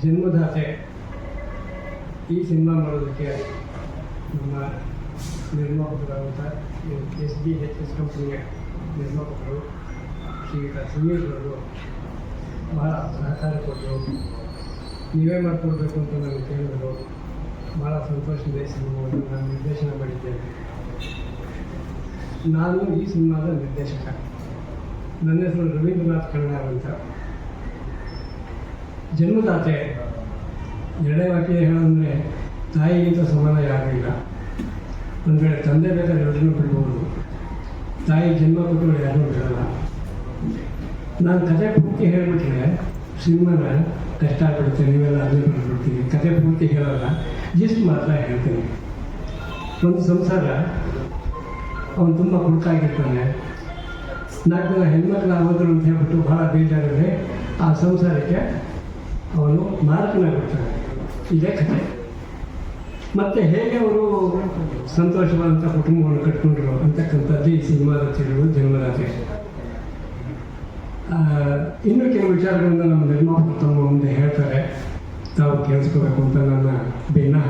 ಜನ್ಮದಾತೆ ಈ ಸಿನಿಮಾ ಮಾಡೋದಕ್ಕೆ ನಮ್ಮ ನಿರ್ಮಾಪಕರಾದಂಥ SBHS ಕಂಪನಿಯ ನಿರ್ಮಾಪಕರು ಶ್ರೀಯುತ ಸುನೀಲ್ರವರು ಭಾಳ ಸಹಕಾರ ಕೊಟ್ಟರು. ನೀವೇ ಮಾಡಿಕೊಡ್ಬೇಕು ಅಂತ ನನಗೆ ಕೇಳಿದ್ರು. ಭಾಳ ಸಂತೋಷದ ಈ ಸಿನಿಮಾವನ್ನು ನಾನು ನಿರ್ದೇಶನ ಮಾಡಿದ್ದೇನೆ. ನಾನು ಈ ಸಿನಿಮಾದ ನಿರ್ದೇಶಕ. ನನ್ನ ಹೆಸರು ರವೀಂದ್ರನಾಥ್ ಕಣಗಾರ್ ಅಂತ. ಜನ್ಮದಾತೆ ಎರಡೇ ವಾಕ್ಯ ಹೇಳಂದರೆ ತಾಯಿಗಿಂತ ಸಮಾನ ಯಾರೂ ಇಲ್ಲ. ಒಂದು ವೇಳೆ ತಂದೆ ಬೇಕಾದ್ರೆ ಎಲ್ಲರೂ ಬಿಡ್ಬೋದು, ತಾಯಿ ಜನ್ಮ ಕೊಟ್ಟರು ಯಾರೂ ಬಿಡಲ್ಲ. ನಾನು ಕಥೆ ಪೂರ್ತಿ ಹೇಳಿಬಿಟ್ರೆ ಸಿನಿಮಾನ ಕಷ್ಟ ಆಗ್ಬಿಡುತ್ತೆ, ನೀವೆಲ್ಲ ಅದೇ ಬಿಡ್ಬಿಡ್ತೀವಿ. ಕಥೆ ಪೂರ್ತಿ ಹೇಳಲ್ಲ, ಜಿಸ್ಟ್ ಮಾತ್ರ ಹೇಳ್ತೀನಿ. ಒಂದು ಸಂಸಾರ, ಅವನು ತುಂಬ ಹುಡುಕಾಗಿರ್ತಾನೆ. 4 ಜನ ಹೆಣ್ಮಕ್ಳು ಆಗೋದ್ರು ಅಂತ ಹೇಳ್ಬಿಟ್ಟು ಭಾಳ ಬೇಜಾರಿದ್ರೆ ಆ ಸಂಸಾರಕ್ಕೆ ಅವನು ಮಾರಕನಾಗಿರ್ತಾನೆ. ಇದೇ ಕಥೆ. ಮತ್ತು ಹೇಗೆ ಅವರು ಸಂತೋಷವಾದಂಥ ಕುಟುಂಬವನ್ನು ಕಟ್ಕೊಂಡ್ರು ಅಂತಕ್ಕಂಥದ್ದು ಈ ಸಿನಿಮಾದ ತಿರುವು ಜನ್ಮದಾತೆ. ಇನ್ನೂ ಕೆಲವು ವಿಚಾರಗಳನ್ನು ನಮ್ಮ ನಿರ್ಮಾಪಕರು ತಮ್ಮ ಮುಂದೆ ಹೇಳ್ತಾರೆ, ತಾವು ಕೇಳಿಸ್ಕೋಬೇಕು ಅಂತ ನನ್ನ ಭಿನ್ನಹ.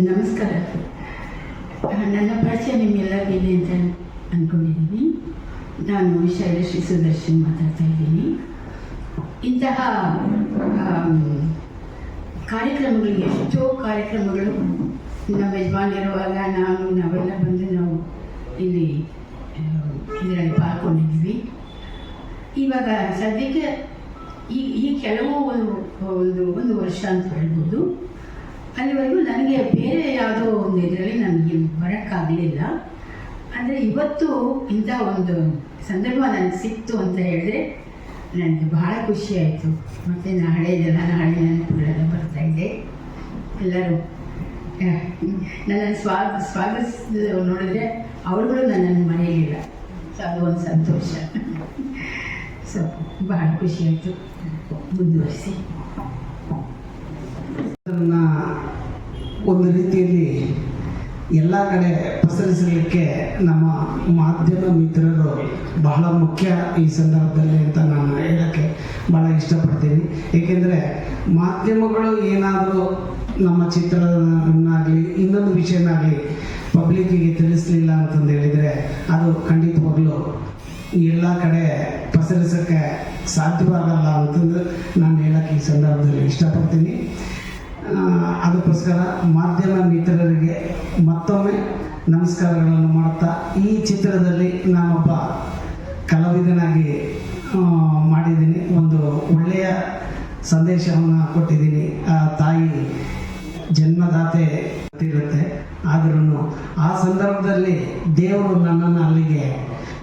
ನಮಸ್ಕಾರ. ನನ್ನ ಪರಿಚಯ ನಿಮ್ಮೆಲ್ಲರಿಗಿದೆ ಅಂತ ಅಂದ್ಕೊಂಡಿದ್ದೀನಿ. ನಾನು ಶೈಲಶ್ರೀ ಸುದರ್ಶನ್ ಮಾತಾಡ್ತಾ ಇದ್ದೀನಿ. ಇಂತಹ ಕಾರ್ಯಕ್ರಮಗಳು, ಎಷ್ಟೋ ಕಾರ್ಯಕ್ರಮಗಳು ನಮ್ಮ ಯಜಮಾನಿರುವಾಗ ನಾವೆಲ್ಲ ಬಂದು ನಾವು ಇಲ್ಲಿ ಇದರಲ್ಲಿ ಪಾಲ್ಗೊಂಡಿದ್ದೀವಿ. ಇವಾಗ ಸದ್ಯಕ್ಕೆ ಈ ಕೆಲವು ಒಂದು ವರ್ಷ ಅಂತ ಹೇಳ್ಬೋದು. ಅಲ್ಲಿವರೆಗೂ ನನಗೆ ಬೇರೆ ಯಾವುದೋ ಒಂದು ಇದರಲ್ಲಿ ನನಗೆ ಬರೋಕ್ಕಾಗಲಿಲ್ಲ. ಅಂದರೆ ಇವತ್ತು ಇಂಥ ಒಂದು ಸಂದರ್ಭ ನನಗೆ ಸಿಕ್ತು ಅಂತ ಹೇಳಿದ್ರೆ ನನಗೆ ಬಹಳ ಖುಷಿಯಾಯಿತು. ಮತ್ತು ನಾಳೆ ನೆನಪುಗಳೆಲ್ಲ ಬರ್ತಾಯಿದೆ. ಎಲ್ಲರೂ ನನ್ನನ್ನು ಸ್ವಾಗತಿಸಿದ ನೋಡಿದ್ರೆ ಅವರುಗಳು ನನ್ನನ್ನು ಮರೆಯಲಿಲ್ಲ. ಸೊ ಅದು ಒಂದು ಸಂತೋಷ. ಸೊ ಬಹಳ ಖುಷಿಯಾಯಿತು. ಮುಂದುವರಿಸಿ. ಒಂದು ರೀತಿಯಲ್ಲಿ ಎಲ್ಲ ಕಡೆ ಪಸರಿಸಲಿಕ್ಕೆ ನಮ್ಮ ಮಾಧ್ಯಮ ಮಿತ್ರರು ಬಹಳ ಮುಖ್ಯ ಈ ಸಂದರ್ಭದಲ್ಲಿ ಅಂತ ನಾನು ಹೇಳೋಕ್ಕೆ ಭಾಳ ಇಷ್ಟಪಡ್ತೀನಿ. ಏಕೆಂದರೆ ಮಾಧ್ಯಮಗಳು ಏನಾದರೂ ನಮ್ಮ ಚಿತ್ರನಾಗಲಿ ಇನ್ನೊಂದು ವಿಷಯನಾಗಲಿ ಪಬ್ಲಿಕ್ಕಿಗೆ ತಿಳಿಸಲಿಲ್ಲ ಅಂತಂದು ಹೇಳಿದರೆ ಅದು ಖಂಡಿತವಾಗ್ಲೂ ಎಲ್ಲ ಕಡೆ ಪಸರಿಸೋಕ್ಕೆ ಸಾಧ್ಯವಾಗಲ್ಲ ಅಂತಂದು ನಾನು ಹೇಳೋಕ್ಕೆ ಈ ಸಂದರ್ಭದಲ್ಲಿ ಇಷ್ಟಪಡ್ತೀನಿ. ಅದಕ್ಕೋಸ್ಕರ ಮಾಧ್ಯಮ ಮಿತ್ರರಿಗೆ ಮತ್ತೊಮ್ಮೆ ನಮಸ್ಕಾರಗಳನ್ನು ಮಾಡ್ತಾ, ಈ ಚಿತ್ರದಲ್ಲಿ ನಾನೊಬ್ಬ ಕಲಾವಿದನಾಗಿ ಮಾಡಿದ್ದೀನಿ. ಒಂದು ಒಳ್ಳೆಯ ಸಂದೇಶವನ್ನು ಕೊಟ್ಟಿದ್ದೀನಿ. ತಾಯಿ ಜನ್ಮದಾತೆ ಇರುತ್ತೆ, ಆದ್ರೂ ಆ ಸಂದರ್ಭದಲ್ಲಿ ದೇವರು ನನ್ನನ್ನು ಅಲ್ಲಿಗೆ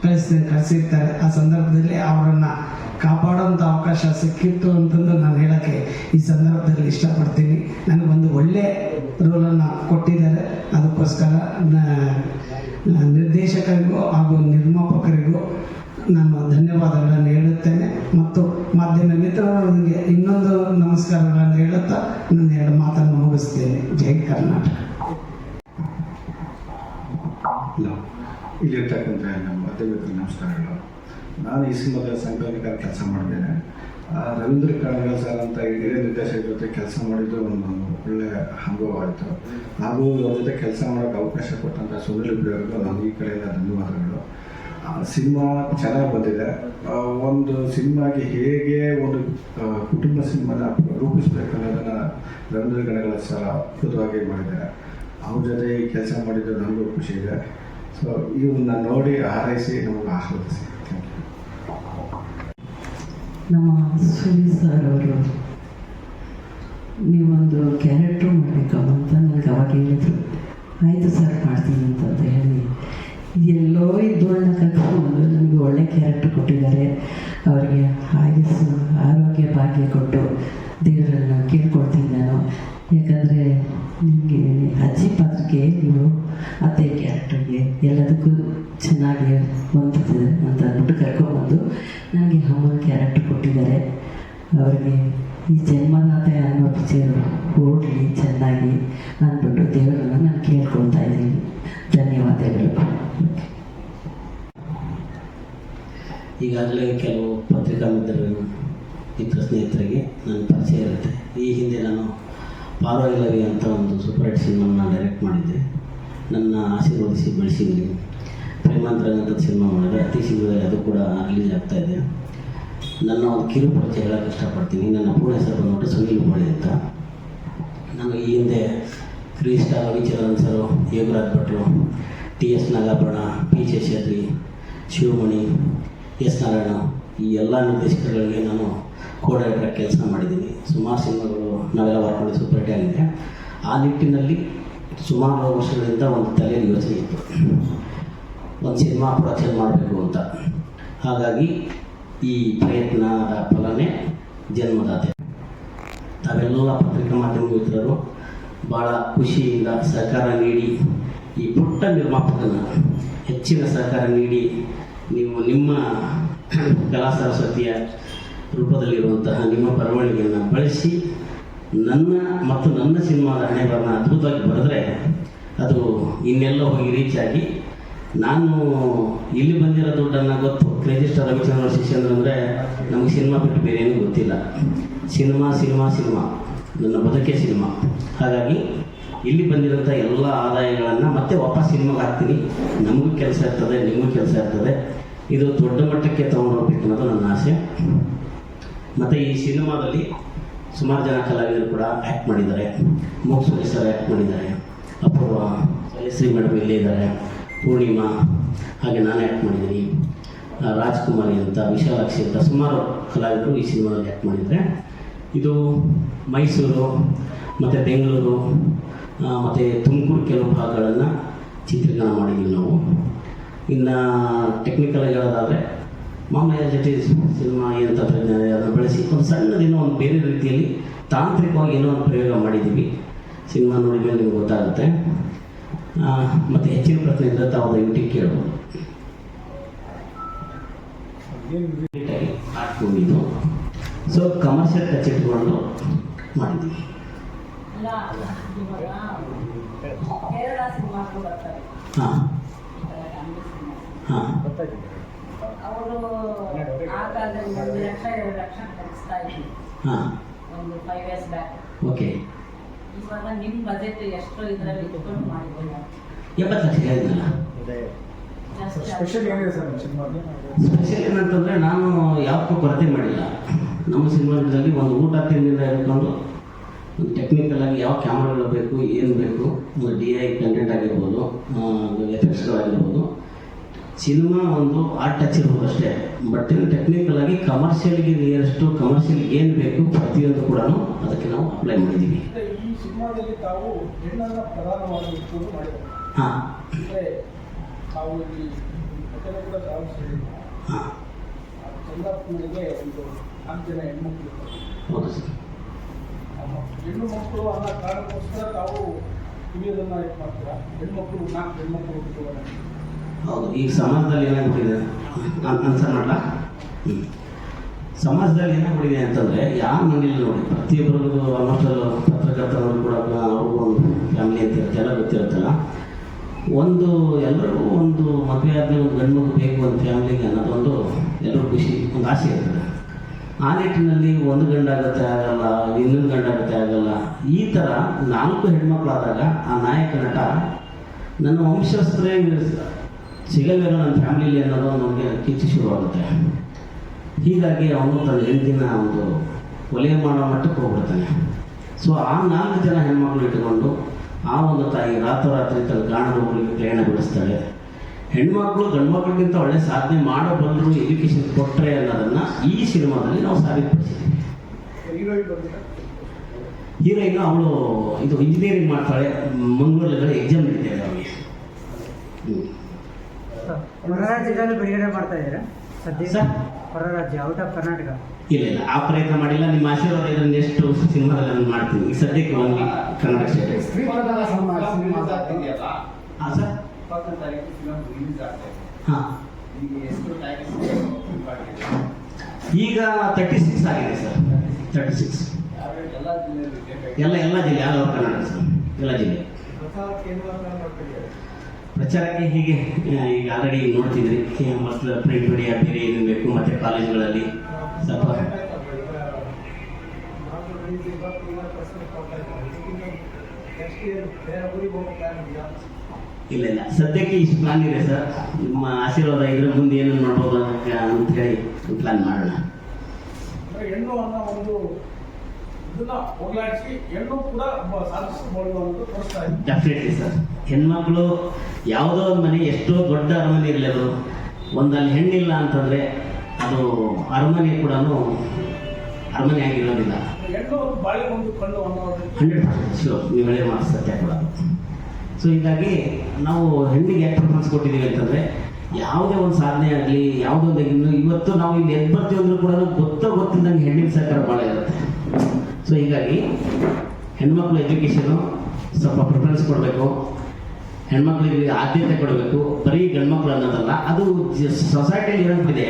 ಕಳಿಸಿರ್ತಾರೆ. ಆ ಸಂದರ್ಭದಲ್ಲಿ ಅವರನ್ನು ಕಾಪಾಡೋಂಥ ಅವಕಾಶ ಸಿಕ್ಕಿತ್ತು ಅಂತಂದು ನಾನು ಹೇಳೋಕ್ಕೆ ಈ ಸಂದರ್ಭದಲ್ಲಿ ಇಷ್ಟಪಡ್ತೀನಿ. ನನಗೊಂದು ಒಳ್ಳೆಯ ರೋಲನ್ನು ಕೊಟ್ಟಿದ್ದಾರೆ. ಅದಕ್ಕೋಸ್ಕರ ನಿರ್ದೇಶಕರಿಗೂ ಹಾಗೂ ನಿರ್ಮಾಪಕರಿಗೂ ನಾನು ಧನ್ಯವಾದಗಳನ್ನು ಹೇಳುತ್ತೇನೆ. ಮತ್ತು ಮಾಧ್ಯಮ ಮಿತ್ರರಿಗೆ ಇನ್ನೊಂದು ನಮಸ್ಕಾರಗಳನ್ನು ಹೇಳುತ್ತಾ ನನ್ನ 2 ಮಾತನ್ನು ಮುಗಿಸ್ತೇನೆ. ಜೈ ಕರ್ನಾಟಕ. ಇಲ್ಲಿರ್ತಕ್ಕಂಥ ನಮ್ಮ ಮಾಧ್ಯಮಿಕರ ನಮಸ್ಕಾರಗಳು. ನಾನು ಈ ಸಿನಿಮಾದ ಸಂಕಲನಕಾರ ಕೆಲಸ ಮಾಡಿದ್ದೇನೆ. ರವೀಂದ್ರ ಕಣಗಾರ್ ಸರ್ ಅಂತ ಹಿರಿಯ ನಿರ್ದೇಶಕರ ಜೊತೆ ಕೆಲಸ ಮಾಡಿದ್ದು ಒಂದು ಒಳ್ಳೆಯ ಅನುಭವ ಆಯಿತು. ಹಾಗೂ ಅವ್ರ ಜೊತೆ ಕೆಲಸ ಮಾಡೋಕ್ಕೆ ಅವಕಾಶ ಕೊಟ್ಟಂಥ ಸುನಿಲ್ ಅವ್ರಿಗೂ ನಾನು ಈ ಕಡೆಯಿಂದ ಧನ್ಯವಾದಗಳು. ಸಿನಿಮಾ ಚೆನ್ನಾಗಿ ಬಂದಿದೆ. ಒಂದು ಸಿನಿಮಾಗೆ ಹೇಗೆ ಒಂದು ಕುಟುಂಬ ಸಿನಿಮಾನ ರೂಪಿಸಬೇಕು ಅನ್ನೋದನ್ನು ರವೀಂದ್ರ ಕಣಗಾರ್ ಸರ್ ಅದ್ಭುತವಾಗಿ ಮಾಡಿದ್ದಾರೆ. ಅವ್ರ ಜೊತೆ ಕೆಲಸ ಮಾಡಿದ್ದು ನನಗೂ ಖುಷಿ ಇದೆ. ಸೊ ಇವನ್ನ ನೋಡಿ ಹಾರೈಸಿ ನಮಗೆ ಆಶೀರ್ವದಿಸಿ. ನಮ್ಮ ಸುನೀಲ್ ಸರ್ ಅವರು ನೀವೊಂದು ಕ್ಯಾರೆಕ್ಟ್ರು ಮಾಡಬೇಕಮ್ಮ ಅಂತ ನನಗೆ ಅವಾಗ ಹೇಳಿದ್ರು. ಆಯಿತು ಸರ್ ಮಾಡ್ತೀನಿ ಅಂತ ಹೇಳಿ ಎಲ್ಲೋ ಇದ್ದೋಳನ್ನ ಕರ್ಕೊಂಡು ನನಗೆ ಒಳ್ಳೆ ಕ್ಯಾರೆಕ್ಟ್ರ್ ಕೊಟ್ಟಿದ್ದಾರೆ. ಅವರಿಗೆ ಆಯುಸ್ಸು ಆರೋಗ್ಯ ಭಾಗ್ಯ ಕೊಟ್ಟು ದೇವರನ್ನು ಕೇಳ್ಕೊಳ್ತೀನಿ ನಾನು. ಯಾಕಂದರೆ ನಿಮಗೆ ಅಜ್ಜಿ ಪಾತ್ರಕ್ಕೆ ನೀವು ಅತ್ತೆ ಕ್ಯಾರೆಕ್ಟರ್ಗೆ ಎಲ್ಲದಕ್ಕೂ ಚೆನ್ನಾಗಿ ಹೊಂದುತ್ತದೆ ಅಂತ ಅಂದ್ಬಿಟ್ಟು ಕರ್ಕೊಂಡ್ಬಂದು ನನಗೆ ಅಮ್ಮನ ಕ್ಯಾರೆಕ್ಟರ್ ಕೊಟ್ಟಿದ್ದಾರೆ. ಅವರಿಗೆ ಈ ಜನ್ಮದಾತೆ ಅನ್ನೋ ಪಿಕ್ಚರ್ ಓಡಲಿ ಚೆನ್ನಾಗಿ ಅಂದ್ಬಿಟ್ಟು ದೇವರನ್ನು ನಾನು ಕೇಳ್ಕೊಳ್ತಾ ಇದ್ದೀನಿ. ಧನ್ಯವಾದಗಳು. ಈಗಾಗಲೇ ಕೆಲವು ಪತ್ರಿಕಾ ಮಿತ್ರ ಸ್ನೇಹಿತರಿಗೆ ನನ್ನ ಪರಿಚಯ ಇರುತ್ತೆ. ಈ ಹಿಂದೆ ನಾನು ಪಾರ್ವೈಲವಿ ಅಂತ ಒಂದು ಸೂಪರ್ ಹಿಟ್ ಸಿನಿಮಾನ ಡೈರೆಕ್ಟ್ ಮಾಡಿದ್ದೆ. ನನ್ನ ಆಶೀರ್ವದಿಸಿ ಬೆಳೆಸಿದ್ದೀನಿ. ಪ್ರೇಮಾಂತರಂಗ ಅಂತ ಸಿನಿಮಾ ಮಾಡಿದ್ರೆ ಅತಿ ಶೀಘ್ರದಲ್ಲಿ ಅದು ಕೂಡ ರಿಲೀಸ್ ಆಗ್ತಾಯಿದೆ. ನನ್ನ ಒಂದು ಕಿರು ಪರಿಚಯ ಹೇಳೋಕ್ಕೆ ಇಷ್ಟಪಡ್ತೀನಿ. ನನ್ನ ಪೂರ್ಣ ಹೆಸರು ಬಂದ್ಬಿಟ್ಟು ಸುನೀಲ್ ಬೋಳಿ ಅಂತ. ನಾನು ಈ ಹಿಂದೆ ಕ್ರೀಸ್ಟ ರವಿಚಂದ್ರನ್ ಸರು, ಯೋಗರಾಜ್ ಭಟ್ರು, TS Nagabharana, P Seshadri, Sivamani, S Narayana ಈ ಎಲ್ಲ ನಿರ್ದೇಶಕರುಗಳಿಗೆ ನಾನು ಕೋ-ಡೈರೆಕ್ಟರ್ ಕೆಲಸ ಮಾಡಿದ್ದೀನಿ. ಸುಮಾರು ಸಿನಿಮಾಗಳು ನಾವೆಲ್ಲ ವರ್ಕ್ ಸೂಪರ್ ಹಿಟ್ ಆಗಿದೆ. ಆ ನಿಟ್ಟಿನಲ್ಲಿ ಸುಮಾರು ವರ್ಷಗಳಿಂದ ಒಂದು ತಲೆಯಲ್ಲಿ ಯೋಚನೆ ಇತ್ತು, ಒಂದು ಸಿನಿಮಾ ಪ್ರೊಡಕ್ಷನ್ ಮಾಡಬೇಕು ಅಂತ. ಹಾಗಾಗಿ ಈ ಪ್ರಯತ್ನದ ಫಲನೇ ಜನ್ಮದಾತೆ. ತಾವೆಲ್ಲ ಪತ್ರಿಕಾ ಮಾಧ್ಯಮ ಮಿತ್ರರು ಭಾಳ ಖುಷಿಯಿಂದ ಸಹಕಾರ ನೀಡಿ ಈ ಪುಟ್ಟ ನಿರ್ಮಾಪಕನ ಹೆಚ್ಚಿನ ಸಹಕಾರ ನೀಡಿ ನೀವು ನಿಮ್ಮ ಕಲಾ ಸರಸ್ವತಿಯ ರೂಪದಲ್ಲಿರುವಂತಹ ನಿಮ್ಮ ಬರವಣಿಗೆಯನ್ನು ಬಳಸಿ ನನ್ನ ಸಿನಿಮಾದ ಹಣೆಬರಹನ ಅದ್ಭುತವಾಗಿ ಬರೆದ್ರೆ ಅದು ಇನ್ನೆಲ್ಲ ಹೋಗಿ ರೀಚ್ ಆಗಿ ನಾನು ಇಲ್ಲಿ ಬಂದಿರೋ ದುಡ್ಡನ್ನು ಗೊತ್ತು. ಕ್ರೇಜಿ ಸ್ಟಾರ್ ರವಿಚಂದ್ರ ಶಿಷ್ಯಂದ್ರ ಅಂದರೆ ನಮಗೆ ಸಿನಿಮಾ ಬಿಟ್ಟು ಬೇರೆ ಏನೂ ಗೊತ್ತಿಲ್ಲ. ಸಿನಿಮಾ ನನ್ನ ಬದುಕೆ ಸಿನಿಮಾ. ಹಾಗಾಗಿ ಇಲ್ಲಿ ಬಂದಿರೋಂಥ ಎಲ್ಲ ಆದಾಯಗಳನ್ನು ಮತ್ತೆ ವಾಪಸ್ ಸಿನಿಮಾಗೆ ಹಾಕ್ತೀನಿ. ನಮಗೂ ಕೆಲಸ ಇರ್ತದೆ, ನಿಮಗೂ ಕೆಲಸ ಇರ್ತದೆ. ಇದು ದೊಡ್ಡ ಮಟ್ಟಕ್ಕೆ ತೊಗೊಂಡೋಗ್ಬೇಕು ಅನ್ನೋದು ನನ್ನ ಆಸೆ. ಮತ್ತು ಈ ಸಿನಿಮಾದಲ್ಲಿ ಸುಮಾರು ಜನ ಕಲಾವಿದರು ಕೂಡ ಆ್ಯಕ್ಟ್ ಮಾಡಿದ್ದಾರೆ. ಮೋಕ್ಷ ಸರ್ ಆ್ಯಕ್ಟ್ ಮಾಡಿದ್ದಾರೆ, ಅಪೂರ್ವ, ಜಯಶ್ರೀ ಮೇಡಮ್ ಇಲ್ಲೇ ಇದ್ದಾರೆ, ಪೂರ್ಣಿಮಾ, ಹಾಗೆ ನಾನು ಆ್ಯಕ್ಟ್ ಮಾಡಿದ್ದೀನಿ, ರಾಜ್ಕುಮಾರಿ ಅಂತ, ವಿಶಾಲಾಕ್ಷಿ ಅಂತ ಸುಮಾರು ಕಲಾವಿದರು ಈ ಸಿನಿಮಾದಲ್ಲಿ ಆ್ಯಕ್ಟ್ ಮಾಡಿದ್ದಾರೆ. ಇದು ಮೈಸೂರು ಮತ್ತು ಬೆಂಗಳೂರು ಮತ್ತು ತುಮಕೂರು ಕೆಲವು ಭಾಗಗಳನ್ನು ಚಿತ್ರೀಕರಣ ಮಾಡಿದ್ದೀವಿ ನಾವು. ಇನ್ನು ಟೆಕ್ನಿಕಲಾಗಿ ಹೇಳೋದಾದರೆ ಮಾಮೂಲಿ ಜೊತೆ ಸಿನಿಮಾ ಏನು ತಂತ್ರಜ್ಞಾನ ಅದನ್ನು ಬಳಸಿ ಒಂದು ಸಣ್ಣದೇನೋ ಒಂದು ಬೇರೆ ರೀತಿಯಲ್ಲಿ ತಾಂತ್ರಿಕವಾಗಿ ಏನೋ ಒಂದು ಪ್ರಯೋಗ ಮಾಡಿದ್ದೀವಿ. ಸಿನಿಮಾ ನೋಡಿದ ನಿಮ್ಗೆ ಗೊತ್ತಾಗುತ್ತೆ. ಮತ್ತು ಹೆಚ್ಚಿನ ಪ್ರಶ್ನೆ ಇದ್ದರೆ ತಾವು ದಯವಿಟ್ಟು ಕೇಳ್ಬೋದು. ಹಾಕ್ಕೊಂಡಿದ್ದು ಸೊ ಕಮರ್ಷಿಯಲ್ ಟಚ್ ಇಟ್ಕೊಂಡು ಮಾಡಿದ್ದೀವಿ. ಹಾಂ ಹಾಂ ಅವರು ಆ ಕಾಲದಲ್ಲಿ 1 ಲಕ್ಷ 2 ಲಕ್ಷ ಖರ್ಚಿಸ್ತಾ ಇದ್ವಿ ಹಾಂ ಒಂದು 5 years ಬ್ಯಾಕ್. ಓಕೆ. ಇವಾಗ ನಿಮ್ಮ ಬಜೆಟ್ ಎಷ್ಟು ಇದರಲ್ಲಿ ಇಟ್ಕೊಂಡು ಮಾಡಿದ್ದೀವಿ? 70 ಲಕ್ಷ ಹೇಳಿದ್ನಲ್ಲ. ಸ್ಪೆಷಲ್ ಏನಿದೆ ಸರ್ ಸಿನಿಮಾದ? ಸ್ಪೆಷಲ್ ಏನಂತಂದರೆ ನಾನು ಯಾವತ್ತೂ ಕೊರತೆ ಮಾಡಿಲ್ಲ. ನಮ್ಮ ಸಿನಿಮಾದಲ್ಲಿ ಒಂದು ಊಟ ತಿಂಡಿಂದ ಹಿಡ್ಕೊಂಡು ಒಂದು ಟೆಕ್ನಿಕಲಾಗಿ ಯಾವ ಕ್ಯಾಮ್ರಾಗಳು ಬೇಕು, ಏನು ಬೇಕು, ಒಂದು DI ಕಂಟೆಂಟ್ ಆಗಿರ್ಬೋದು, ಎಫೆಕ್ಟ್ಸ್ಗಳಾಗಿರ್ಬೋದು, ಸಿನಿಮಾ ಒಂದು ಆರ್ಟ್ ಟಚ್ ಇರ್ಬೋದು ಅಷ್ಟೇ. ಬಟ್ ಟೆಕ್ನಿಕಲಾಗಿ ಕಮರ್ಷಿಯಲ್ಗೆ ನಿಯರೆಸ್ಟು ಕಮರ್ಷಿಯಲ್ ಏನು ಬೇಕು ಪ್ರತಿಯೊಂದು ಕೂಡ ಅದಕ್ಕೆ ನಾವು ಅಪ್ಲೈ ಮಾಡಿದ್ದೀವಿ. ಈ ಸಿನಿಮಾದಲ್ಲಿ ತಾವು ಹೆಣ್ಣನ್ನು ಪ್ರಧಾನವಾಗಿ ಇಟ್ಕೊಂಡು ಮಾಡಿದ್ದಾರೆ. ಹಾಂ ಅಂದರೆ ತಾವು ಇಲ್ಲಿ ಮಕ್ಕಳು ಕೂಡ ತಾವು ಸೇರಿದ್ರು. ಹಾಂ ಚಂದ್ರಪ್ಪನಿಗೆ ಒಂದು 4 ಜನ ಹೆಣ್ಮಕ್ಳು ಇರ್ತಾರೆ. ಹೌದು ಸರ್. ಹೆಣ್ಣು ಮಕ್ಕಳು ಅನ್ನೋ ಕಾರಣಕ್ಕೋಸ್ಕರ ತಾವು ಹಿರಿಯರನ್ನು ಇದು ಮಾಡ್ತೀರಾ? ಹೆಣ್ಮಕ್ಳು 4 ಹೆಣ್ಮಕ್ಳು ಹುಟ್ಟುತ್ತಾರೆ. ಹೌದು. ಈಗ ಸಮಾಜದಲ್ಲಿ ಏನಾಗ್ಬಿಟ್ಟಿದೆ ಅನ್ಸರ್ ಮಾಡಲ್ಲ. ಸಮಾಜದಲ್ಲಿ ಏನಾಗ್ಬಿಟ್ಟಿದೆ ಅಂತಂದರೆ ಯಾವ ಮನೇಲಿ ನೋಡಿ ಪ್ರತಿಯೊಬ್ಬರಿಗೂ ಆಲ್ಮೋಸ್ಟ್ ಪತ್ರಕರ್ತರು ಕೂಡ ಅವ್ರಿಗೂ ಒಂದು ಫ್ಯಾಮಿಲಿ ಅಂತ ಇರುತ್ತೆ, ಎಲ್ಲ ಗೊತ್ತಿರುತ್ತಲ್ಲ. ಎಲ್ಲರಿಗೂ ಒಂದು ಮದುವೆ ಆದಮೇಲೆ ಒಂದು ಗಂಡು ಮಗು ಬೇಕು ಒಂದು ಫ್ಯಾಮಿಲಿಗೆ ಅನ್ನೋದೊಂದು ಎಲ್ಲರೂ ಖುಷಿ, ಒಂದು ಆಸೆ ಇರ್ತದೆ. ಆ ನಿಟ್ಟಿನಲ್ಲಿ ಒಂದು ಗಂಡಾಗುತ್ತೆ ಆಗಲ್ಲ, ಇನ್ನೊಂದು ಗಂಡಾಗುತ್ತೆ ಆಗಲ್ಲ. ಈ ಥರ 4 ಹೆಣ್ಮಕ್ಳಾದಾಗ ಆ ನಾಯಕ ನಟ ನನ್ನ ವಂಶಸ್ಥರೇ ಸಿಗಲ್ವೇನೋ ನನ್ನ ಫ್ಯಾಮಿಲಿಯಲ್ಲಿ ಅನ್ನೋದು ನಮಗೆ ಕಿಚ್ಚು ಶುರುವಾಗುತ್ತೆ. ಹೀಗಾಗಿ ಅವನು ತನ್ನ ಹೆಂಡತಿನ ಒಂದು ಕೊಲೆ ಮಾಡೋ ಮಟ್ಟಕ್ಕೆ ಹೋಗ್ಬಿಡ್ತಾನೆ. ಸೊ ಆ 4 ಜನ ಹೆಣ್ಮಕ್ಳು ಇಟ್ಟುಕೊಂಡು ಆ ಒಂದು ತಾಯಿ ರಾತ್ರೋರಾತ್ರಿ ತನ್ನ ಗಾಣದ ಊರಿಗೆ ಪ್ರಯಾಣ ಬಿಡಿಸ್ತಾಳೆ. ಹೆಣ್ಮಕ್ಳು ಗಂಡು ಮಕ್ಕಳಿಗಿಂತ ಒಳ್ಳೆ ಸಾಧನೆ ಮಾಡಬಲ್ಲರು ಎಜುಕೇಷನ್ ಕೊಟ್ಟರೆ ಅನ್ನೋದನ್ನು ಈ ಸಿನಿಮಾದಲ್ಲಿ ನಾವು ಸಾಬೀತುಪಡಿಸಿದ್ದೀವಿ. ಹೀರೋಯಿನ್ ಅವಳು ಇದು ಇಂಜಿನಿಯರಿಂಗ್ ಮಾಡ್ತಾಳೆ, ಮಂಗಳೂರಲ್ಲಿ ಎಕ್ಸಾಮ್ ನಡೀತಿದೆ ಅವಳಿಗೆ. ಹೊರ ರಾಜ್ಯದಲ್ಲಿ ಬಿಡುಗಡೆ ಮಾಡ್ತಾ ಇದ್ದೀರಾ ಸದ್ಯ? ಸರ್ ಹೊರ ರಾಜ್ಯ, ಔಟ್ ಆಫ್ ಕರ್ನಾಟಕ? ಇಲ್ಲ, ಆ ಪ್ರಯತ್ನ ಮಾಡಿಲ್ಲ. ನಿಮ್ಮ ಆಶೀರ್ವಾದ ಇದನ್ನು ನೆಕ್ಸ್ಟ್ ಸಿನಿಮಾದಲ್ಲಿ ನಾನು ಮಾಡ್ತೀನಿ. ಈಗ ಸದ್ಯಕ್ಕೆ ಒಂದು ಕನ್ನಡ ಸ್ಟೇಟ್. ಹಾಂ ಸರ್. ಹಾಂ ಈಗ 36 ಆಗಿದೆ ಸರ್. 36 ಎಲ್ಲ ಜಿಲ್ಲೆ, ಆಲ್ ಓವರ್ ಕರ್ನಾಟಕ ಸರ್, ಎಲ್ಲ ಜಿಲ್ಲೆ. ಪ್ರಚಾರಕ್ಕೆ ಹೀಗೆ ಈಗ ಆಲ್ರೆಡಿ ನೋಡ್ತಿದ್ರಿ, ಮಕ್ಕಳ ಪ್ರಿಂಟ್ ಮೀಡಿಯಾ ಬೇರೆ ಏನು ಬೇಕು, ಮತ್ತು ಕಾಲೇಜುಗಳಲ್ಲಿ ಸ್ವಲ್ಪ ಇಲ್ಲ ಇಲ್ಲ, ಸದ್ಯಕ್ಕೆ ಇಷ್ಟು ಪ್ಲಾನ್ ಇದೆ ಸರ್. ನಿಮ್ಮ ಆಶೀರ್ವಾದ ಇದ್ರೆ ಮುಂದೆ ಏನೇನು ಮಾಡ್ಬೋದು ಅಂತ ಹೇಳಿ ಪ್ಲಾನ್ ಮಾಡೋಣ. ಹೆಣ್ಣು ಅನ್ನೋ ಒಂದು ಇದನ್ನ ಹೋಗ್ಲಾಡಿಸಿ ಹೆಣ್ಣು ಕೂಡ ಸಾಧಿಸಬಹುದು ಅಂತ ತೋರಿಸ್ತಾ ಇದೆ. Definitely sir. ಹೆಣ್ಮಕ್ಳು ಯಾವುದೋ ಒಂದು ಮನೆ, ಎಷ್ಟೋ ದೊಡ್ಡ ಅರಮನೆ ಇರಲಿ, ಅದು ಒಂದಲ್ಲಿ ಹೆಣ್ಣಿಲ್ಲ ಅಂತಂದರೆ ಅದು ಅರಮನೆ ಕೂಡ ಅರಮನೆ ಆಗಿರೋದಿಲ್ಲ. ಹೆಣ್ಣು ಒಂದು ಬಾಳೆ ಒಂದು ಕಣ್ಣು ಅನ್ನೋದು 100% ಶೂರ್, ನೀವು ಹೇಳಿ ಮಾತು ಸತ್ಯ ಕೂಡ. ಸೊ ಹೀಗಾಗಿ ನಾವು ಹೆಣ್ಣಿಗೆ ಯಾಕೆ ಪ್ರಿಫರೆನ್ಸ್ ಕೊಟ್ಟಿದ್ದೀವಿ ಅಂತಂದರೆ, ಯಾವುದೇ ಒಂದು ಸಾಧನೆ ಆಗಲಿ, ಯಾವುದೋ ಒಂದು ಇವತ್ತು ನಾವು ಇಲ್ಲಿ ಎದ್ದು ಬರ್ತೀವಿ ಅಂದರೂ ಕೂಡ ಗೊತ್ತಿದ್ದಂಗೆ ಹೆಣ್ಣಿನ ಸಹಕಾರ ಭಾಳ ಇರುತ್ತೆ. ಸೊ ಹೀಗಾಗಿ ಹೆಣ್ಮಕ್ಳು ಎಜುಕೇಷನು ಸ್ವಲ್ಪ ಪ್ರಿಫರೆನ್ಸ್ ಕೊಡಬೇಕು, ಹೆಣ್ಮಕ್ಳಿಗೆ ಆದ್ಯತೆ ಕೊಡಬೇಕು. ಬರೀ ಗಂಡ್ಮಕ್ಳು ಅನ್ನೋದಲ್ಲ, ಅದು ಸೊಸೈಟಿಯಲ್ಲಿ ಇರೋದಿದೆ.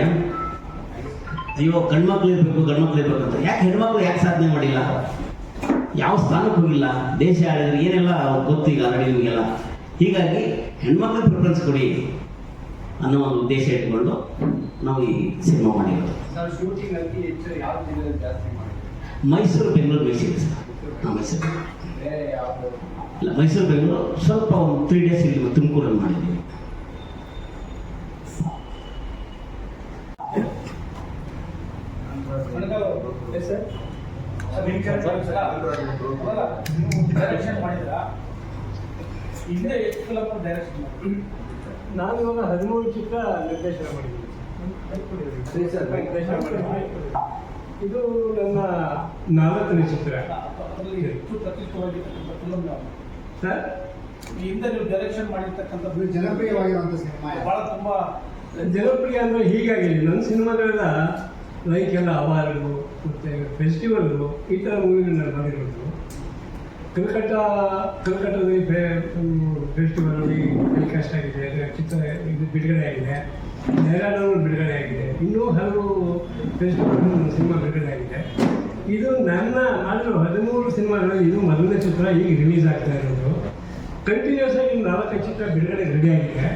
ಅಯ್ಯೋ ಗಂಡ್ಮಕ್ಳು ಇರಬೇಕು ಅಂತ. ಯಾಕೆ ಹೆಣ್ಮಕ್ಳು ಯಾಕೆ ಸಾಧನೆ ಮಾಡಿಲ್ಲ, ಯಾವ ಸ್ಥಾನಕ್ಕೆ ಹೋಗಿಲ್ಲ, ದೇಶ ಆಳಿದ್ರೆ ಏನೆಲ್ಲ ಗೊತ್ತೀಗ ಆಲ್ರೆಡಿ ನಿಮಗೆಲ್ಲ. ಹೀಗಾಗಿ ಹೆಣ್ಮಕ್ಳಿಗೆ ಪ್ರಿಫರೆನ್ಸ್ ಕೊಡಿ ಅನ್ನೋ ಒಂದು ಉದ್ದೇಶ ಇಟ್ಕೊಂಡು ನಾವು ಈ ಸಿನಿಮಾ ಮಾಡಿರೋದು. ಮೈಸೂರು, ಬೆಂಗಳೂರು ಬೇಸಿದೆ ಸರ್. ಮೈಸೂರು ಇಲ್ಲ, ಮೈಸೂರು ಬೆಂಗಳೂರು ಸ್ವಲ್ಪ ಒಂದು 3 days ಇಲ್ಲಿ ತುಮಕೂರಲ್ಲಿ ಮಾಡಿದ್ದೀವಿ. ಡೈರೆಕ್ಷನ್ ಮಾಡಿದ್ರ ಹಿಂದೆ ಎಷ್ಟು ಫಿಲಮ್ ಡೈರೆಕ್ಷನ್ ಮಾಡಿ? ನಾನು ಇವಾಗ 13 ಚಿತ್ರ ನಿರ್ದೇಶನ ಮಾಡಿದ್ದೀನಿ. ಇದು ನನ್ನ 4ನೇ ಚಿತ್ರ. ಅದರಲ್ಲಿ ಹೆಚ್ಚು ಪ್ರತಿಷ್ಠವಾಗಿರ್ತಕ್ಕಂಥ ಫಿಲಮ್ ಯಾವುದು ಸರ್? ಈ ಹಿಂದೆ ನೀವು ಡೈರೆಕ್ಷನ್ ಮಾಡಿರ್ತಕ್ಕಂಥದ್ದು ಜನಪ್ರಿಯವಾಗಿರುವಂಥ ಸಿನಿಮಾ ಭಾಳ ತುಂಬ ಜನಪ್ರಿಯ ಅಂದರೆ ಹೀಗಾಗಿದೆ. ನನ್ನ ಸಿನಿಮಾಗಳೆಲ್ಲ ಲೈಕ್ ಎಲ್ಲ ಅವಾರ್ಡು ಮತ್ತು ಫೆಸ್ಟಿವಲ್ಲು ಈ ಥರ ಮೂವಿಗಳು ನಾನು ಮಾಡಿರೋದು. ಕಲ್ಕಟ್ಟದಲ್ಲಿ ಫೆಸ್ಟಿವಲಲ್ಲಿ ಟೆಲಿಕಾಸ್ಟ್ ಆಗಿದೆ, ಚಿತ್ರ ಇದು ಬಿಡುಗಡೆ ಆಗಿದೆ, ನೇರಾನೂರು ಬಿಡುಗಡೆ ಆಗಿದೆ, ಇನ್ನೂ ಹಲವು ಫೆಸ್ಟಿವಲ್ ಸಿನಿಮಾ ಬಿಡುಗಡೆ ಆಗಿದೆ. ಇದು ನನ್ನ ಮಾಡಿರೋ 13 ಸಿನಿಮಾಗಳಲ್ಲಿ ಇದು ಮೊದಲನೇ ಚಿತ್ರ ಈಗ ರಿಲೀಸ್ ಆಗ್ತಾ ಇರೋದು. ಕಂಟಿನ್ಯೂಸ್ ಆಗಿ 4 ಚಿತ್ರ ಬಿಡುಗಡೆ ರೆಡಿಯಾಗಿದೆ.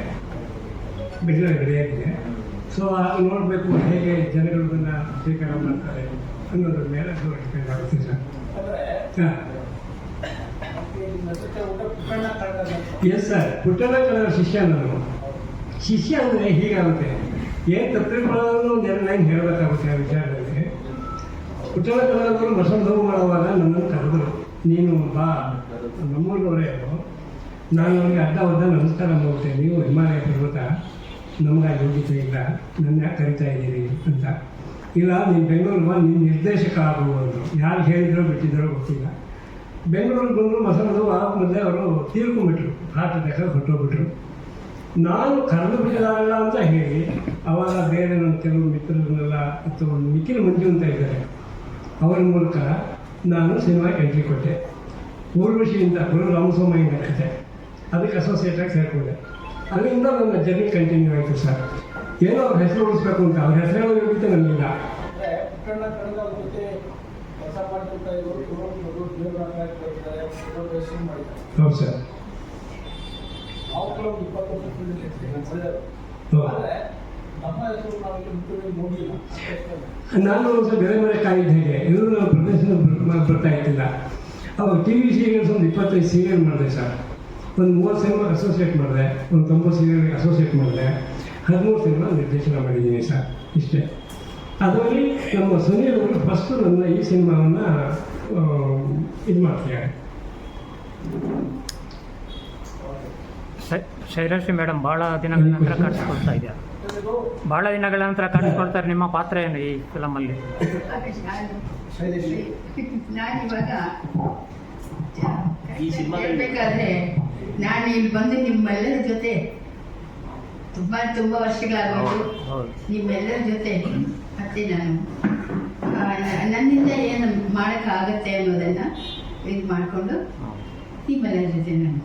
ಸೊ ಆಗ ನೋಡಬೇಕು ಹೇಗೆ ಜನಗಳನ್ನ ಸ್ವೀಕಾರ ಮಾಡ್ತಾರೆ ಅನ್ನೋದ್ರ ಮೇಲೆ ಡಿಪೆಂಡ್ ಆಗುತ್ತೆ ಸರ್. ಹಾಂ, ಎಸ್ ಸರ್. ಪುಟ್ಟಣ್ಣ ಕನ್ನಡ ಶಿಷ್ಯ ನಾನು. ಶಿಷ್ಯ ಅಂದರೆ ಹೀಗಾಗುತ್ತೆ, ಏನು ತಪ್ಪಿಕೊಳ್ಳೋದು ಒಂದು 2 ಲೈನ್ ಹೇಳಬೇಕಾಗುತ್ತೆ ಆ ವಿಚಾರದಲ್ಲಿ. ಪುಟ್ಟಣ್ಣ ಕನ್ನಡದವರು ಮಸಂದವು ಮಾಡುವಾಗ ನನ್ನನ್ನು ಕರೆದರು, ನೀನು ಬಾ, ನಮ್ಮೂರವರೇ ಅವರು. ನಾನು ಅವರಿಗೆ ಅಡ್ಡ ನಮಸ್ಕಾರ ಮಾಡ್ತೇನೆ, ನೀವು ಹಿಮಾಲಯ ಪರ್ವತ, ನಮ್ಗೆ ಆ ಯೋಗ್ಯತೆ ಇಲ್ಲ, ನನ್ನ ಯಾಕೆ ಕರಿತಾ ಇದ್ದೀರಿ ಅಂತ. ಇಲ್ಲ, ನೀನು ಬೆಂಗಳೂರು ಬಾ, ನೀನು ನಿರ್ದೇಶಕ ಆಗುವುದು. ಯಾರು ಹೇಳಿದ್ರೋ ಬಿಟ್ಟಿದ್ರೋ ಗೊತ್ತಿಲ್ಲ. ಬೆಂಗಳೂರಿಗೆ ಬಂದರು. ಮಸಂದವು ಆಗ ಮೊದಲೇ ಅವರು ತೀರ್ಕೊಂಡ್ಬಿಟ್ರು, ಹಾರ್ಟ್ ಅಟ್ಯಾಕ್ ಹೊರಟೋಗ್ಬಿಟ್ರು. ನಾನು ಕರೆದು ಬಿಟ್ಟಿದ್ದಾರಲ್ಲ ಅಂತ ಹೇಳಿ ಅವಾಗ ಬೇರೆ ನನ್ನ ಕೆಲವು ಮಿತ್ರರನ್ನೆಲ್ಲ ಅಥವಾ ನಿಖಿಲ್ ಮಂಜು ಅಂತ ಇದ್ದಾರೆ, ಅವರ ಮೂಲಕ ನಾನು ಸಿನಿಮಾಗೆ ಎಂಟ್ರಿ ಕೊಟ್ಟೆ. ಊರ್ವಶಿಯಿಂದ ರಾಮಸ್ವಾಮಿಯಿಂದ ಕತೆ, ಅದಕ್ಕೆ ಅಸೋಸಿಯೇಟಾಗಿ ಸೇರಿಕೊಂಡೆ. ಅಲ್ಲಿಂದ ನನ್ನ ಜರ್ನಿ ಕಂಟಿನ್ಯೂ ಆಯಿತು ಸರ್. ಏನೋ ಅವ್ರ ಹೆಸರು ಉಳಿಸ್ಬೇಕು ಅಂತ, ಅವ್ರ ಹೆಸರು ಹೇಳೋದಕ್ಕೆ ನನಗಿಲ್ಲ. ಪುಟ್ಟಣ್ಣ ಕನ್ನಡ ಜೊತೆ ಕೆಲಸ ಮಾಡ್ತಿರ್ತಾ ಇರೋರು ಹೌದು ಸರ್. ನಾವು ಕೆಲವು 20 ವರ್ಷ ಆದರೆ ನಮ್ಮ ಹೆಸರು ನಾವು ಮುಖ್ಯವಾಗಿ ನೋಡಿಲ್ಲ. ನಾನು ಒಂದು ಬೇರೆ ಕಾಯಿದೆ ಹೇಗೆ ಇವರು ನಮ್ಮ ಪ್ರದೇಶದ ಬರ್ತಾ ಇರ್ತಿಲ್ಲ. ಅವಾಗ TV ಸೀರಿಯಲ್ಸ್ ಒಂದು 25 ಸೀರಿಯಲ್ ಮಾಡಿದೆ ಸರ್. ಒಂದು 30 ಸಿನಿಮಾ ಅಸೋಸಿಯೇಟ್ ಮಾಡಿದೆ, ಒಂದು 90 ಸೀರಿಯಲ್ಗೆ ಅಸೋಸಿಯೇಟ್ ಮಾಡಿದೆ, 13 ಸಿನಿಮಾ ನಿರ್ದೇಶನ ಮಾಡಿದ್ದೀನಿ ಸರ್. ಇಷ್ಟೇ. ಅದರಲ್ಲಿ ನಮ್ಮ ಸುನೀಲ್ ಅವರು ಫಸ್ಟು ನನ್ನ ಈ ಸಿನಿಮಾವನ್ನು ಇದು ಮಾಡ್ತಿದ್ದಾರೆ. ಶೈಲಶ್ರೀ ಮೇಡಮ್ ಭಾಳ ದಿನಗಳ ನಂತರ ಕಾಣಿಸ್ಕೊಳ್ತಾ ಇದ್ದಾರೆ. ಭಾಳ ದಿನಗಳ ನಂತರ ಕಾಣಿಸ್ಕೊಳ್ತಾರೆ. ನಿಮ್ಮ ಪಾತ್ರ ಏನು ಈ ಫಿಲಮಲ್ಲಿ? ನಾನಿವಾಗ ಹೇಳ್ಬೇಕಾದ್ರೆ ನಾನು ಇಲ್ಲಿ ಬಂದು ನಿಮ್ಮೆಲ್ಲರ ಜೊತೆ ತುಂಬ ವರ್ಷಗಳಾಗೋದು. ನಿಮ್ಮೆಲ್ಲರ ಜೊತೆ ಮತ್ತೆ ನಾನು ನನ್ನಿಂದ ಏನು ಮಾಡೋಕ್ಕಾಗತ್ತೆ ಅನ್ನೋದನ್ನು ಇದು ಮಾಡಿಕೊಂಡು ನಿಮ್ಮೆಲ್ಲರ ಜೊತೆ ನಾನು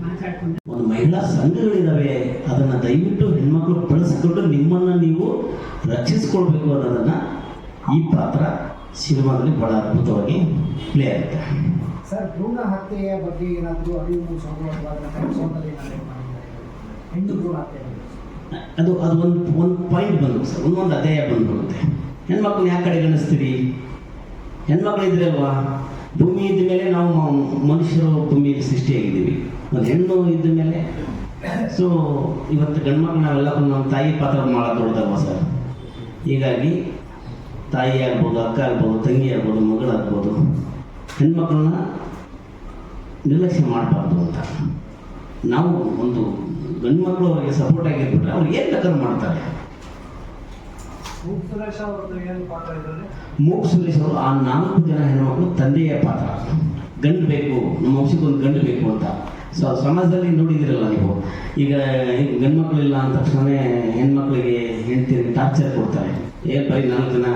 ಮಾತಾಡಿಕೊಂಡು. ಒಂದು ಮಹಿಳಾ ಸಂಘಗಳಿದ್ದಾವೆ, ಅದನ್ನು ದಯವಿಟ್ಟು ಹೆಣ್ಮಕ್ಳು ಬಳಸಿಕೊಂಡು ನಿಮ್ಮನ್ನು ನೀವು ರಕ್ಷಿಸ್ಕೊಳ್ಬೇಕು ಅನ್ನೋದನ್ನು ಈ ಪಾತ್ರ ಸಿನಿಮಾದಲ್ಲಿ ಭಾಳ ಅದ್ಭುತವಾಗಿ ಪ್ಲೇ ಆಗುತ್ತೆ. ಸರ್, ಭ್ರೂಣ ಹತ್ಯೆಯ ಬಗ್ಗೆ ಏನಾದರೂ ಅರಿವು ಹೆಣ್ಣು ಭ್ರೂಣ ಹತ್ಯೆ ಅದು ಒಂದು ಪಾಯಿಂಟ್ ಬಂದು ಸರ್, ಒಂದೊಂದು ಅಧ್ಯಾಯ ಬಂದ್ಬಿಡುತ್ತೆ. ಹೆಣ್ಮಕ್ಳನ್ನ ಯಾಕೆ ಕಡೆಗಣಿಸ್ತೀರಿ? ಹೆಣ್ಮಕ್ಳು ಇದ್ರೆ ಅಲ್ವಾ ಭೂಮಿ ಇದ್ದ ಮೇಲೆ ನಾವು ಮನುಷ್ಯರು ಭೂಮಿಯಲ್ಲಿ ಸೃಷ್ಟಿಯಾಗಿದ್ದೀವಿ. ಒಂದು ಹೆಣ್ಣು ಇದ್ದ ಮೇಲೆ ಸೊ ಇವತ್ತು ಗಂಡ್ಮಕ್ಳು ನಾವೆಲ್ಲ ನಮ್ಮ ತಾಯಿ ಪಾತ್ರ ಭಾಳ ದೊಡ್ಡದಲ್ವ ಸರ್. ಹೀಗಾಗಿ ತಾಯಿ ಆಗ್ಬೋದು, ಅಕ್ಕ ಆಗ್ಬೋದು, ತಂಗಿ ಆಗ್ಬೋದು, ಮಗಳಾಗ್ಬೋದು, ಹೆಣ್ಮಕ್ಳನ್ನ ನಿರ್ಲಕ್ಷ್ಯ ಮಾಡಬಾರ್ದು ಅಂತ ನಾವು ಒಂದು ಗಂಡು ಮಕ್ಕಳು ಅವರಿಗೆ ಸಪೋರ್ಟ್ ಆಗಿರ್ಬಿಟ್ರೆ ಅವ್ರು ಏನು ಬೇಕಾದ್ರೂ ಮಾಡ್ತಾರೆ. ಮೂಕ್ ಸುರೇಶ್ ಅವರು ಆ 4 ಜನ ಹೆಣ್ಮಕ್ಳು ತಂದೆಯ ಪಾತ್ರ. ಗಂಡು ಬೇಕು, ನಮ್ಮ ವಂಶಕ್ಕೊಂದು ಗಂಡು ಬೇಕು ಅಂತ. ಸೊ ಸಮಾಜದಲ್ಲಿ ನೋಡಿದಿರಲ್ಲ ನೀವು, ಈಗ ಗಂಡು ಮಕ್ಕಳಿಲ್ಲ ಅಂದ ತಕ್ಷಣ ಹೆಣ್ಮಕ್ಳಿಗೆ ಹೆಂಡ್ತಿಗೆ ಟಾರ್ಚರ್ ಕೊಡ್ತಾರೆ. ಬರೀ 4 ಜನ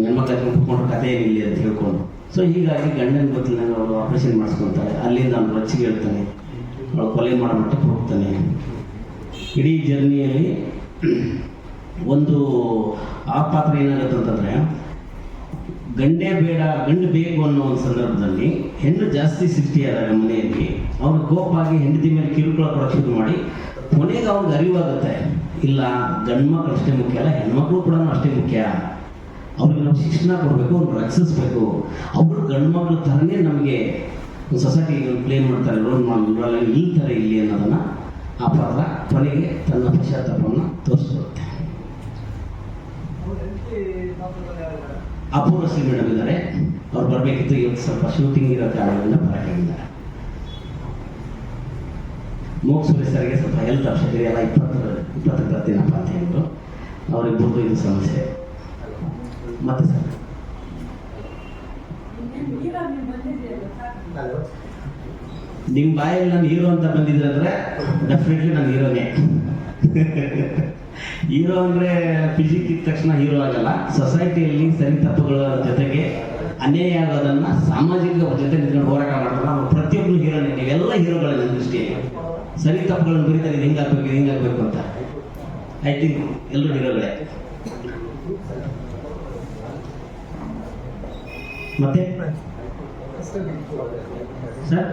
ಹೆಣ್ಮಕ್ಳು ಕುತ್ಕೊಂಡ್ರೆ ಕಥೆ ಏನಿಲ್ಲ ಅಂತ ಹೇಳ್ಕೊಂಡು. ಸೊ ಹೀಗಾಗಿ ಗಂಡನ ಗೊತ್ತಿಲ್ಲ ಅವರು ಆಪರೇಷನ್ ಮಾಡಿಸ್ಕೊತಾರೆ. ಅಲ್ಲಿಂದ ಅವ್ನು ರಚ್ಚಿಗೆ ಹೇಳ್ತಾನೆ, ಅವಳು ಕೊಲೆ ಮಾಡೋ ಮಟ್ಟಕ್ಕೆ ಹೋಗ್ತಾನೆ. ಇಡೀ ಜರ್ನಿಯಲ್ಲಿ ಒಂದು ಆ ಪಾತ್ರ ಏನಾಗುತ್ತೆ ಅಂತಂದರೆ, ಗಂಡೇ ಬೇಡ ಗಂಡು ಬೇಕು ಅನ್ನೋ ಒಂದು ಸಂದರ್ಭದಲ್ಲಿ ಹೆಣ್ಣು ಜಾಸ್ತಿ ಸೃಷ್ಟಿಯಾದಾಗ ಮನೆಯಲ್ಲಿ ಅವ್ರು ಕೋಪಾಗಿ ಹೆಂಡತಿ ಮೇಲೆ ಕಿರುಕುಳ ಕೊಡೋಕೆ ಶುರು ಮಾಡಿ ಕೊನೆಗೆ ಅವ್ರಿಗೆ ಅರಿವಾಗುತ್ತೆ, ಇಲ್ಲ ಗಂಡು ಮಕ್ಕಳು ಅಷ್ಟೇ ಮುಖ್ಯ ಅಲ್ಲ, ಹೆಣ್ಮಕ್ಳು ಕೂಡ ಅಷ್ಟೇ ಮುಖ್ಯ. ಅವ್ರಿಗೆ ನಾವು ಶಿಕ್ಷಣ ಕೊಡಬೇಕು, ಅವ್ರು ರಕ್ಷಿಸಬೇಕು. ಅವರು ಗಂಡು ಮಕ್ಕಳ ಥರನೇ ನಮಗೆ ಸೊಸೈಟಿಗೆ ಪ್ಲೇ ಮಾಡ್ತಾರೆ, ರೋಲ್ ಮಾಡಿ ನಿಲ್ತಾರೆ ಇಲ್ಲಿ ಅನ್ನೋದನ್ನು ಆ ಪಾತ್ರ ಕೊನೆಗೆ ತನ್ನ ಪಶ್ಚಾತ್ತಾಪವನ್ನು ತೋರಿಸ್ಕೊಡುತ್ತೆ. ಅಪೂರ್ವ ಶ್ರೀ ಮೇಡಮ್ ಇದ್ದಾರೆ, ಅವ್ರು ಬರಬೇಕಿತ್ತು. ಇವತ್ತು ಸ್ವಲ್ಪ ಶೂಟಿಂಗ್ ಇರೋ ಕಾರಣದಿಂದ ಬರೋಕ್ಕಾಗಿದ್ದಾರೆ. ಮೂಕ್ ಸುರೇಶ್ ಸರ್ಗೆ ಸ್ವಲ್ಪ ಹೆಲ್ತ್ ಅವಶ್ಯಕತೆ ಎಲ್ಲ 20 ದಿನಪ್ಪ ಅಂತ ಹೇಳಿದ್ರು. ಅವರಿಬ್ಬರದು ಇದು ಸಮಸ್ಯೆ. ಮತ್ತೆ ಸರ್ ನಿಮ್ಮ ಬಾಯಲ್ಲಿ ನಾನು ಹೀರೋ ಅಂತ ಬಂದಿದ್ರೆ ಅಂದರೆ ಡೆಫಿನೆಟ್ಲಿ ನಾನು ಹೀರೋನೇ. ಹೀರೋ ಅಂದರೆ ಫಿಸಿಕ್ ಇದ್ದ ತಕ್ಷಣ ಹೀರೋ ಆಗಲ್ಲ. ಸೊಸೈಟಿಯಲ್ಲಿ ಸರಿ ತಪ್ಪುಗಳ ಜೊತೆಗೆ ಅನ್ಯಾಯ ಆಗೋದನ್ನು ಸಾಮಾಜಿಕ ಜೊತೆ ನಿಂತ್ಕೊಂಡು ಹೋರಾಟ ಮಾಡ್ತಾರೆ. ನಾವು ಪ್ರತಿಯೊಬ್ಬರು ಹೀರೋನೇ, ನೀವೆಲ್ಲ ಹೀರೋಗಳ ನನ್ನ ದೃಷ್ಟಿಯಲ್ಲಿ. ಸರಿ ತಪ್ಪುಗಳನ್ನು ಬರೀತಾರೆ, ಇದು ಹಿಂಗಾಗಬೇಕು ಅಂತ. ಐ ಥಿಂಕ್ ಎಲ್ಲರೂ ಹೀರೋಗಳೇ. ಮತ್ತೆ ಸರ್,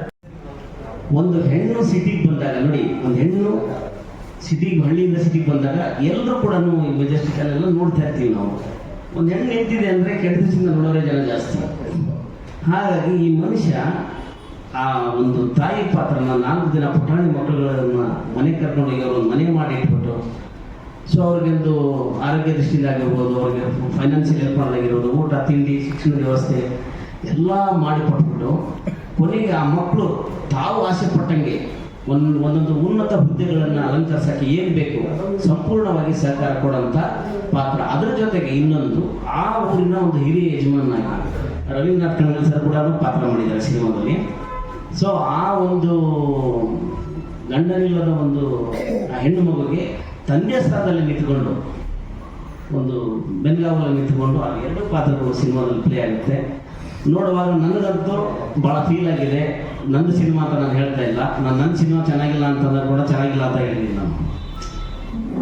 ಒಂದು ಹೆಣ್ಣು ಸಿಟಿಗೆ ಬಂದಾಗ ನೋಡಿ, ಒಂದು ಹೆಣ್ಣು ಸಿಟಿಗೆ ಹಳ್ಳಿಯಿಂದ ಸಿಟಿಗೆ ಬಂದಾಗ ಎಲ್ಲರೂ ಕೂಡ ಮೆಜೆಸ್ಟಿಕಲ್ಲೆಲ್ಲ ನೋಡ್ತಾ ಇರ್ತೀವಿ ನಾವು. ಒಂದು ಹೆಣ್ಣು ನಿಂತಿದೆ ಅಂದರೆ ಕೆಟ್ಟ ದೃಷ್ಟಿಯಿಂದ ನೋಡೋರೇ ಜನ ಜಾಸ್ತಿ. ಹಾಗಾಗಿ ಈ ಮನುಷ್ಯ ಆ ಒಂದು ತಾಯಿ ಪಾತ್ರನ 4 ದಿನ ಪುಟಾಣಿ ಮಕ್ಕಳುಗಳನ್ನ ಮನೆಗೆ ಕರ್ಕೊಂಡೋಗಿ ಅವ್ರೊಂದು ಮನೆ ಮಾಡಿ ಇಟ್ಬಿಟ್ಟು, ಸೊ ಅವ್ರಿಗೊಂದು ಆರೋಗ್ಯ ದೃಷ್ಟಿಯಿಂದ ಆಗಿರ್ಬೋದು, ಅವ್ರಿಗೆ ಫೈನಾನ್ಷಿಯಲ್ ಹೆಲ್ಪ್ ಮಾಡೋದಾಗಿರ್ಬೋದು, ಊಟ ತಿಂಡಿ ಶಿಕ್ಷಣ ವ್ಯವಸ್ಥೆ ಎಲ್ಲ ಮಾಡಿಕೊಟ್ಬಿಟ್ಟು ಕೊನೆಗೆ ಆ ಮಕ್ಕಳು ತಾವು ಆಸೆ ಪಟ್ಟಂಗೆ ಒಂದೊಂದು ಉನ್ನತ ಹುದ್ದೆಗಳನ್ನು ಅಲಂಕರಿಸೋಕ್ಕೆ ಏನು ಬೇಕು ಸಂಪೂರ್ಣವಾಗಿ ಸಹಕಾರ ಕೊಡೋಂಥ ಪಾತ್ರ. ಅದರ ಜೊತೆಗೆ ಇನ್ನೊಂದು, ಆ ಊರಿನ ಒಂದು ಹಿರಿಯ ಯಜಮಾನಾಗಿ ರವೀಂದ್ರನಾಥ್ ಕಣಗಾಲ್ ಸರ್ ಕೂಡ ಪಾತ್ರ ಮಾಡಿದ್ದಾರೆ ಸಿನಿಮಾದಲ್ಲಿ. ಸೊ ಆ ಒಂದು ಗಂಡನಿಲ್ಲದ ಒಂದು ಹೆಣ್ಣು ಮಗುಗೆ ತಂದೆ ಸ್ಥಾನದಲ್ಲಿ ನಿಂತುಕೊಂಡು, ಒಂದು ಬೆನ್ಗಾವಲಲ್ಲಿ ನಿಂತುಕೊಂಡು ಆ 2 ಪಾತ್ರಗಳು ಸಿನಿಮಾದಲ್ಲಿ ಪ್ಲೇ ಆಗುತ್ತೆ. ನೋಡುವಾಗ ನನಗಂತೂ ಭಾಳ ಫೀಲ್ ಆಗಿದೆ. ನಂದು ಸಿನಿಮಾ ಅಂತ ನಾನು ಹೇಳ್ತಾ ಇಲ್ಲ. ನನ್ನ ಸಿನಿಮಾ ಚೆನ್ನಾಗಿಲ್ಲ ಅಂತಂದ್ರೆ ಕೂಡ ಚೆನ್ನಾಗಿಲ್ಲ ಅಂತ ಹೇಳಿದ್ದೀನಿ ನಾನು.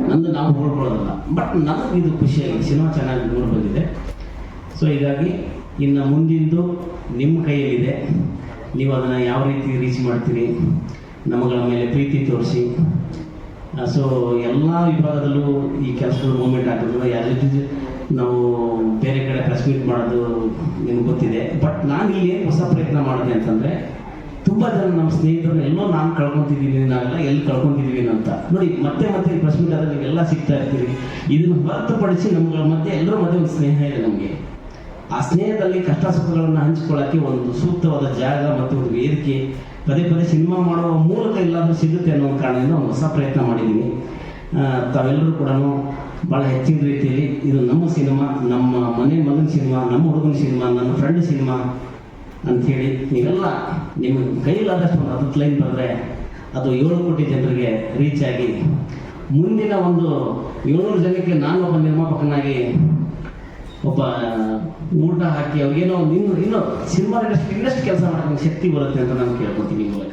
ನಂದು ನಾವು ಹೊರಕೊಳ್ಳೋದಲ್ಲ, ಬಟ್ ನನಗೆ ಇದು ಖುಷಿಯಾಗಿದೆ, ಸಿನಿಮಾ ಚೆನ್ನಾಗಿ ನೋಡಿ ಬಂದಿದೆ. ಸೊ ಹೀಗಾಗಿ ಇನ್ನು ಮುಂದಿಂದು ನಿಮ್ಮ ಕೈಯಲ್ಲಿದೆ. ನೀವು ಅದನ್ನು ಯಾವ ರೀತಿ ರೀಚ್ ಮಾಡ್ತೀರಿ, ನಮ್ಮಗಳ ಮೇಲೆ ಪ್ರೀತಿ ತೋರಿಸಿ. ಸೊ ಎಲ್ಲ ವಿಭಾಗದಲ್ಲೂ ಈ ಕೆಲಸಗಳು ಮೂವ್ಮೆಂಟ್ ಆಗಿರೋದು ಯಾರು ನಾವು ಬೇರೆ ಕಡೆ ಪ್ರೆಸ್ ಮೀಟ್ ಮಾಡೋದು ನಿಮ್ಗೆ ಗೊತ್ತಿದೆ. ಬಟ್ ನಾನು ಇಲ್ಲಿ ಏನು ಹೊಸ ಪ್ರಯತ್ನ ಮಾಡಿದೆ ಅಂತಂದರೆ, ತುಂಬ ಜನ ನಮ್ಮ ಸ್ನೇಹಿತರನ್ನ ಎಲ್ಲೋ ನಾನು ಕಳ್ಕೊತಿದ್ದೀವಿ, ನಾವೆಲ್ಲ ಎಲ್ಲಿ ಕಳ್ಕೊತಿದ್ದೀವಿ ಅಂತ ನೋಡಿ. ಮತ್ತೆ ಈ ಪ್ರೆಸ್ ಮೀಟ್ ಆದಾಗ ನೀವೆಲ್ಲ ಸಿಗ್ತಾ ಇರ್ತೀರಿ. ಇದನ್ನು ಹೊರತುಪಡಿಸಿ ನಮ್ಮಗಳ ಮಧ್ಯೆ ಎಲ್ಲರ ಮಧ್ಯೆ ಒಂದು ಸ್ನೇಹ ಇದೆ ನಮಗೆ. ಆ ಸ್ನೇಹದಲ್ಲಿ ಕಷ್ಟ ಸುಖಗಳನ್ನು ಹಂಚ್ಕೊಳ್ಳೋಕ್ಕೆ ಒಂದು ಸೂಕ್ತವಾದ ಜಾಗ ಮತ್ತು ಒಂದು ವೇದಿಕೆ ಪದೇ ಸಿನಿಮಾ ಮಾಡುವ ಮೂಲಕ ಎಲ್ಲಾದರೂ ಸಿಗುತ್ತೆ ಅನ್ನೋ ಕಾರಣದಿಂದ ಒಂದು ಹೊಸ ಪ್ರಯತ್ನ ಮಾಡಿದ್ದೀನಿ. ತಾವೆಲ್ಲರೂ ಕೂಡ ಭಾಳ ಹೆಚ್ಚಿನ ರೀತಿಯಲ್ಲಿ ಇದು ನಮ್ಮ ಸಿನಿಮಾ, ನಮ್ಮ ಮನೆ ಮಗನ ಸಿನಿಮಾ, ನಮ್ಮ ಹುಡುಗನ ಸಿನಿಮಾ, ನನ್ನ ಫ್ರೆಂಡ್ ಸಿನಿಮಾ ಅಂಥೇಳಿ ನೀವೆಲ್ಲ ನಿಮ್ಮ ಕೈಲಾದಷ್ಟು ಒಂದು 10 ಲೈನ್ ಬರೆದ್ರೆ ಅದು 7 ಕೋಟಿ ಜನರಿಗೆ ರೀಚ್ ಆಗಿ ಮುಂದಿನ ಒಂದು 700 ಜನಕ್ಕೆ ನಾನು ಒಬ್ಬ ನಿರ್ಮಾಪಕನಾಗಿ ಒಬ್ಬ ಊಟ ಹಾಕಿ ಅವ್ರಿಗೇನೋ ಇನ್ನೂ ಸಿನಿಮಾ ಇಂಡಸ್ಟ್ರಿ ಕೆಲಸ ಮಾಡೋಕ್ಕೆ ಶಕ್ತಿ ಬರುತ್ತೆ ಅಂತ ನಾನು ಕೇಳ್ಕೊತೀನಿ ಈ ಮೂಲಕ.